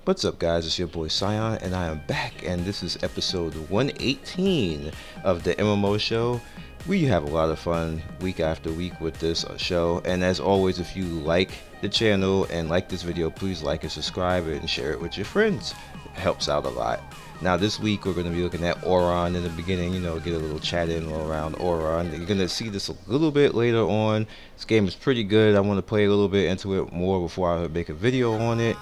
What's up, guys? It's your boy Scion, and I am back, and this is episode 118 of the MMO show. We have a lot of fun week after week with this show, and as always, if you like the channel and like this video, please like and subscribe and share it with your friends. It helps out a lot. Now, this week we're going to be looking at Auron in the beginning, get a little chat in around Auron. You're going to see this a little bit later on. This game is pretty good. I want to play a little bit into it more before I make a video on it.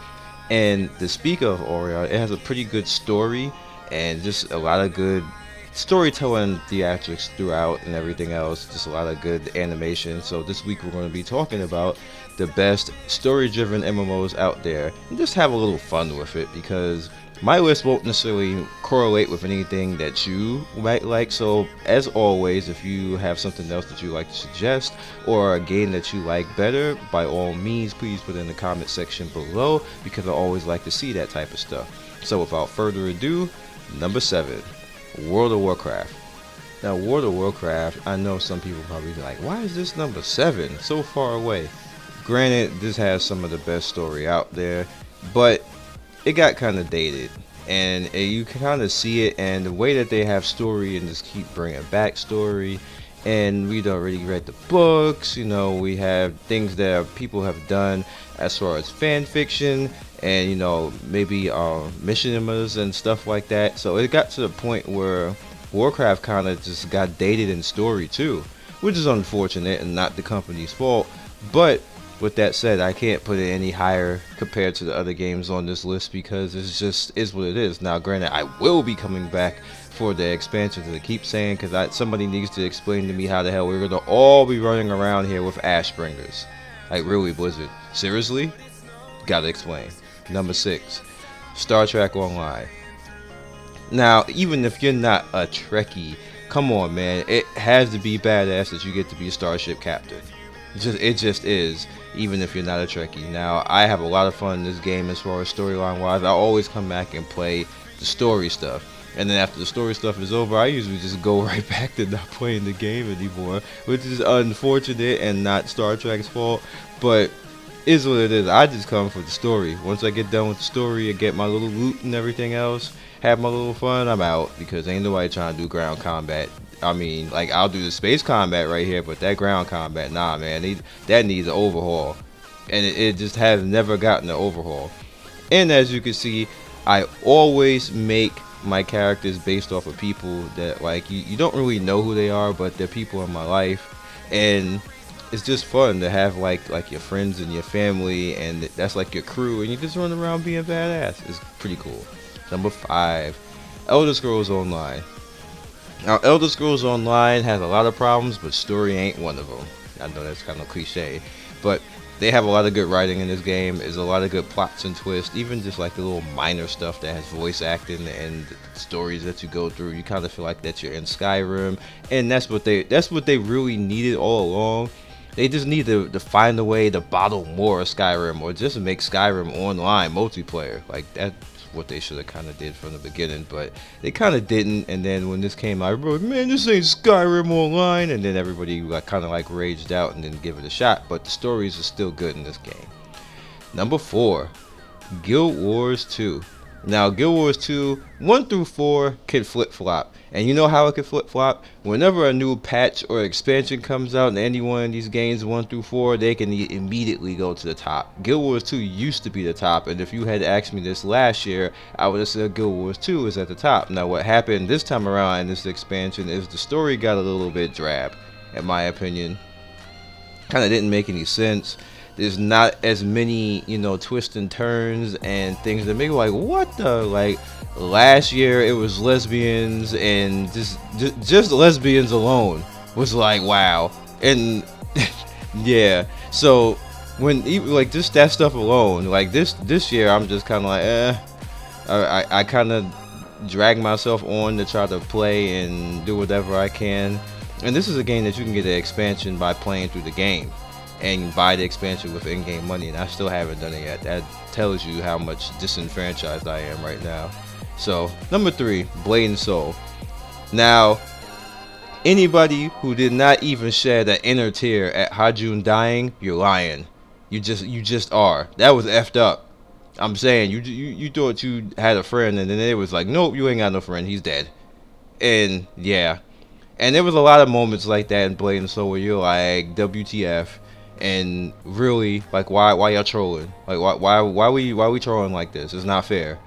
And to speak of Orion, it has a pretty good story and just a lot of good storytelling theatrics throughout and everything else. Just a lot of good animation. So this week we're going to be talking about the best story-driven MMOs out there and just have a little fun with it, because my list won't necessarily correlate with anything that you might like. So as always, if you have something else that you like to suggest or a game that you like better, by all means please put it in the comment section below, because I always like to see that type of stuff. So without further ado, number 7, World of Warcraft. Now, World of Warcraft, I know some people probably be like, why is this number 7 so far away? Granted, this has some of the best story out there, but it got kind of dated, and you can kind of see it, and the way that they have story and just keep bringing back story, and we'd already read the books, we have things that people have done as far as fan fiction and maybe mishinimas and stuff like that. So it got to the point where Warcraft kind of just got dated in story too, which is unfortunate and not the company's fault. But with that said, I can't put it any higher compared to the other games on this list, because it's just is what it is. Now, granted, I will be coming back for the expansion, to keep saying, because somebody needs to explain to me how the hell we're gonna all be running around here with Ashbringers. Like, really, Blizzard? Seriously? Gotta explain. Number 6, Star Trek Online. Now, even if you're not a Trekkie, come on, man, it has to be badass that you get to be a starship captain. It just is, even if you're not a Trekkie. Now, I have a lot of fun in this game as far as storyline wise. I always come back and play the story stuff, and then after the story stuff is over, I usually just go right back to not playing the game anymore, which is unfortunate and not Star Trek's fault, but is what it is. I just come for the story. Once I get done with the story and get my little loot and everything else, have my little fun, I'm out, because ain't nobody trying to do ground combat. I mean, like, I'll do the space combat right here, but that ground combat, nah, man, that needs an overhaul, and it just has never gotten an overhaul. And as you can see, I always make my characters based off of people that, like, you don't really know who they are, but they're people in my life, and it's just fun to have like your friends and your family, and that's like your crew, and you just run around being badass. It's pretty cool. Number 5, Elder Scrolls Online. Now, Elder Scrolls Online has a lot of problems, but story ain't one of them. I know that's kind of cliche, but they have a lot of good writing in this game. There's a lot of good plots and twists, even just like the little minor stuff that has voice acting and stories that you go through. You kind of feel like that you're in Skyrim, and that's what they really needed all along. They just need to find a way to bottle more of Skyrim, or just make Skyrim online multiplayer. Like, that's what they should have kind of did from the beginning, but they kind of didn't. And then when this came out, everybody, man, this ain't Skyrim online, and then everybody kind of like raged out and didn't give it a shot. But the stories are still good in this game. Number 4, Guild Wars 2. Now, Guild Wars 2, 1 through 4 can flip-flop. And you know how it can flip-flop? Whenever a new patch or expansion comes out in any one of these games, 1 through 4, they can immediately go to the top. Guild Wars 2 used to be the top, and if you had asked me this last year, I would have said Guild Wars 2 is at the top. Now, what happened this time around in this expansion is the story got a little bit drab, in my opinion. Kind of didn't make any sense. There's not as many, twists and turns and things that make you like, what the, like, last year it was lesbians, and just lesbians alone was like, wow. And yeah, so when like just that stuff alone, like this year, I'm just kind of like, I kind of drag myself on to try to play and do whatever I can. And this is a game that you can get the expansion by playing through the game and buy the expansion with in-game money, and I still haven't done it yet. That tells you how much disenfranchised I am right now. So, number 3, Blade and Soul. Now, anybody who did not even shed an inner tear at Hajun dying, you're lying. You just are. That was effed up. I'm saying you thought you had a friend, and then it was like, nope, you ain't got no friend. He's dead. And yeah, and there was a lot of moments like that in Blade and Soul where you're like, WTF, and really like, why y'all trolling? Like why we trolling like this? It's not fair.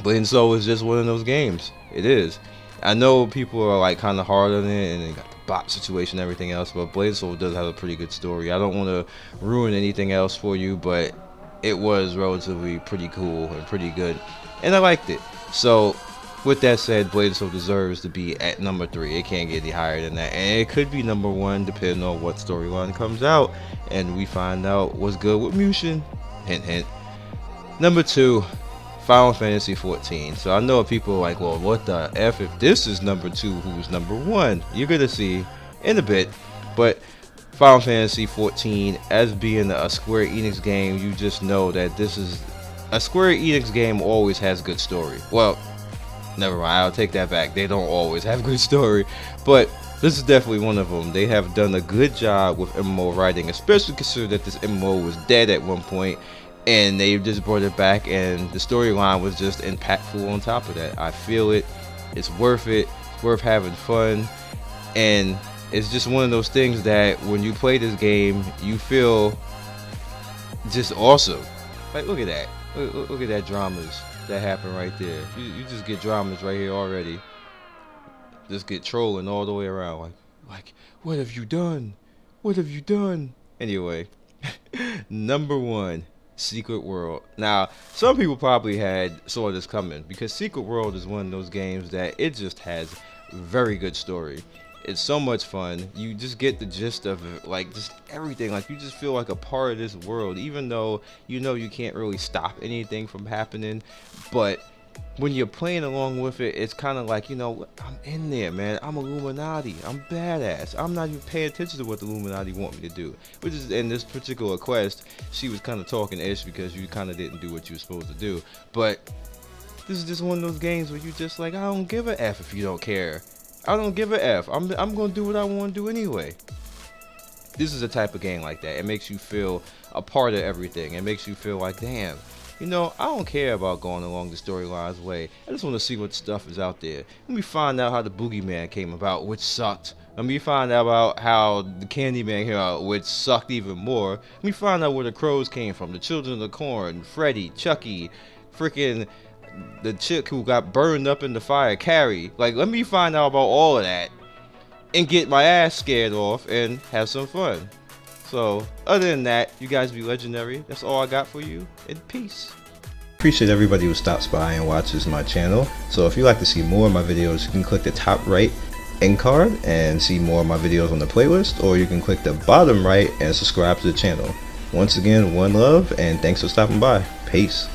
Blade and Soul is just one of those games. It is. I know people are like kind of hard on it, and they got the bot situation and everything else, but Blade and Soul does have a pretty good story. I don't want to ruin anything else for you, but it was relatively pretty cool and pretty good, and I liked it. So, with that said, Blade and Soul deserves to be at number 3. It can't get any higher than that, and it could be number 1 depending on what storyline comes out, and we find out what's good with Mushin. Hint, hint. Number 2. Final Fantasy XIV. So I know people are like, well, what the F if this is number 2, who's number 1? You're gonna see in a bit. But Final Fantasy XIV, as being a Square Enix game, you just know that this is a Square Enix game. Always has good story. Well, never mind, I'll take that back. They don't always have good story, but this is definitely one of them. They have done a good job with MMO writing, especially considering that this MMO was dead at one point, and they just brought it back, and the storyline was just impactful on top of that. I feel it. It's worth it. It's worth having fun, and it's just one of those things that when you play this game, you feel just awesome. Like, look at that. Look at that dramas that happen right there. You just get dramas right here already. Just get trolling all the way around. Like, what have you done? What have you done? Anyway, number 1. Secret World. Now, some people probably saw this coming, because Secret World is one of those games that it just has very good story. It's so much fun. You just get the gist of it, like just everything. Like, you just feel like a part of this world, even though you know you can't really stop anything from happening. But when you're playing along with it, it's kind of like, you know, I'm in there, man. I'm Illuminati. I'm badass. I'm not even paying attention to what the Illuminati want me to do. Which is, in this particular quest, she was kind of talking ish because you kind of didn't do what you were supposed to do. But this is just one of those games where you just like, I don't give a F if you don't care. I don't give a F. I'm gonna do what I want to do anyway. This is a type of game like that. It makes you feel a part of everything. It makes you feel like, damn, you know, I don't care about going along the storyline's way. I just want to see what stuff is out there. Let me find out how the Boogeyman came about, which sucked. Let me find out about how the Candyman came out, which sucked even more. Let me find out where the crows came from, the Children of the Corn, Freddy, Chucky, freaking the chick who got burned up in the fire, Carrie. Like, let me find out about all of that and get my ass scared off and have some fun. So, other than that, you guys be legendary. That's all I got for you, and peace. Appreciate everybody who stops by and watches my channel. So if you'd like to see more of my videos, you can click the top right end card and see more of my videos on the playlist, or you can click the bottom right and subscribe to the channel. Once again, one love, and thanks for stopping by. Peace.